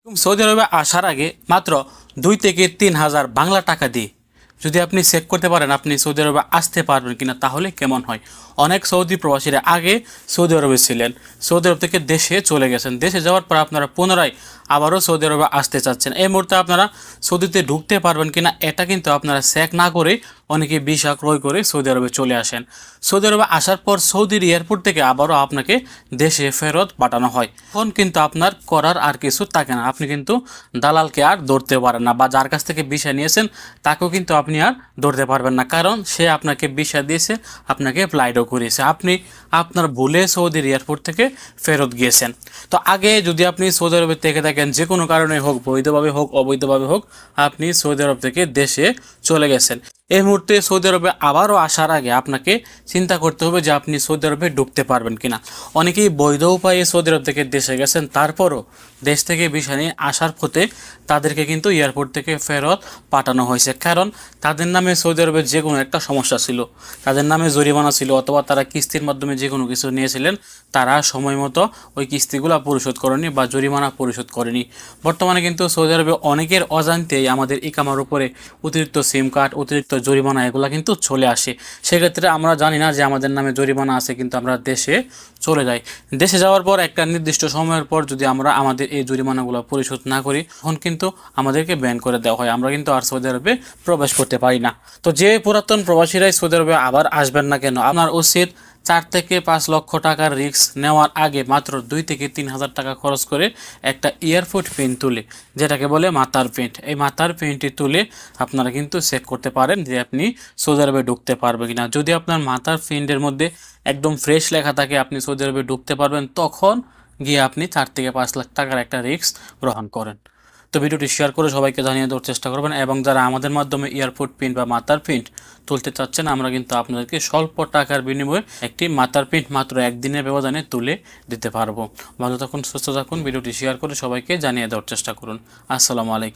Saudi আরবে আসার আগে মাত্র 2 থেকে 3 হাজার বাংলা টাকা দিয়ে যদি আপনি চেক করতে পারেন আপনি সৌদি আরবে আসতে পারবেন কিনা, তাহলে কেমন হয়। অনেক সৌদি প্রবাসীরা আগে সৌদি আরবে ছিলেন, সৌদি আরব থেকে দেশে চলে গেছেন, দেশে যাওয়ার পর আপনারা পুনরায় আবারও সৌদি আরবে আসতে চাচ্ছেন। এই মুহূর্তে আপনারা সৌদিতে ঢুকতে পারবেন কিনা এটা কিন্তু আপনারা চেক না করে অনেকে ভিসা ক্রয় করে সৌদি আরবে চলে আসেন। সৌদি আরবে আসার পর সৌদির এয়ারপোর্ট থেকে আবারও আপনাকে দেশে ফেরত পাঠানো হয়। তখন কিন্তু আপনার করার আর কিছু থাকে না, আপনি কিন্তু দালালকে আর ধরতে পারেন না, বা যার কাছ থেকে ভিসা নিয়েছেন তাকেও কিন্তু আপনি আর ধরতে পারবেন না, কারণ সে আপনাকে ভিসা দিয়েছে, আপনাকে ফ্লাইটও করিয়েছে, আপনি আপনার ভুলে সৌদির এয়ারপোর্ট থেকে ফেরত গিয়েছেন। তো আগে যদি আপনি সৌদি আরবে থেকে থাকেন, যে কোনো কারণে হোক, বৈধভাবে হোক অবৈধভাবে হোক, আপনি সৌদি আরব থেকে দেশে চলে গেছেন, এই মুহূর্তে সৌদি আরবে আবারও আসার আগে আপনাকে চিন্তা করতে হবে যে আপনি সৌদি আরবে ঢুকতে পারবেন কিনা। অনেকেই বৈধ উপায়ে সৌদি আরব থেকে দেশে গেছেন, তারপরও দেশ থেকে ভিসা নিয়ে আসার পথে তাদেরকে কিন্তু এয়ারপোর্ট থেকে ফেরত পাঠানো হয়েছে, কারণ তাদের নামে সৌদি আরবে যে কোনো একটা সমস্যা ছিল, তাদের নামে জরিমানা ছিল, অথবা তারা কিস্তির মাধ্যমে যে কোনো কিছু নিয়েছিলেন, তারা সময় মতো ওই কিস্তিগুলো পরিশোধ করেনি বা জরিমানা পরিশোধ করেনি। বর্তমানে কিন্তু সৌদি আরবে অনেকের অজান্তেই আমাদের ইকামার উপরে অতিরিক্ত সিম কার্ড, অতিরিক্ত জরিমানা এগুলো কিন্তু চলে আসে। সেক্ষেত্রে আমরা জানি না যে আমাদের নামে জরিমানা আছে, কিন্তু আমরা দেশে চলে যাই। দেশে যাওয়ার পর একটা নির্দিষ্ট সময়ের পর যদি আমরা আমাদের এই জরিমানাগুলো পরিশোধ না করি, তখন কিন্তু আমাদেরকে ব্যান করে দেওয়া হয়, আমরা কিন্তু আর সৌদি আরবে প্রবেশ করতে পারি না। তো যে পুরাতন প্রবাসীরাই সৌদি আরবে আবার আসবেন না কেন, আপনার উচিত 4 থেকে 5 লক্ষ টাকার রিস্ক নেওয়ার আগে মাত্র 2 থেকে 3 হাজার টাকা খরচ করে একটা এয়ারপোর্ট প্রিন্ট তুলে, যেটাকে বলে মাথার প্রিন্ট, এই মাথার প্রিন্টটি তুলে আপনারা কিন্তু চেক করতে পারেন যে আপনি সৌদি আরবে ঢুকতে পারবেন কিনা। যদি আপনার মাথার প্রিন্টের মধ্যে একদম ফ্রেশ লেখা থাকে আপনি সৌদি আরবে ঢুকতে পারবেন, তখন গিয়ে আপনি 4 থেকে 5 লাখ টাকার একটা রিস্ক গ্রহণ করেন। তো ভিডিওটি শেয়ার করে সবাইকে জানিয়ে দেওয়ার চেষ্টা করবেন, এবং যারা আমাদের মাধ্যমে এয়ারপোর্ট প্রিন্ট বা মাথার প্রিন্ট তুলতে চাচ্ছেন, আমরা কিন্তু আপনাদেরকে স্বল্প টাকার বিনিময়ে একটি মাথার প্রিন্ট মাত্র একদিনের ব্যবধানে তুলে দিতে পারবো। ভালো থাকুন, সুস্থ থাকুন, ভিডিওটি শেয়ার করে সবাইকে জানিয়ে দেওয়ার চেষ্টা করুন। আসসালামু আলাইকুম।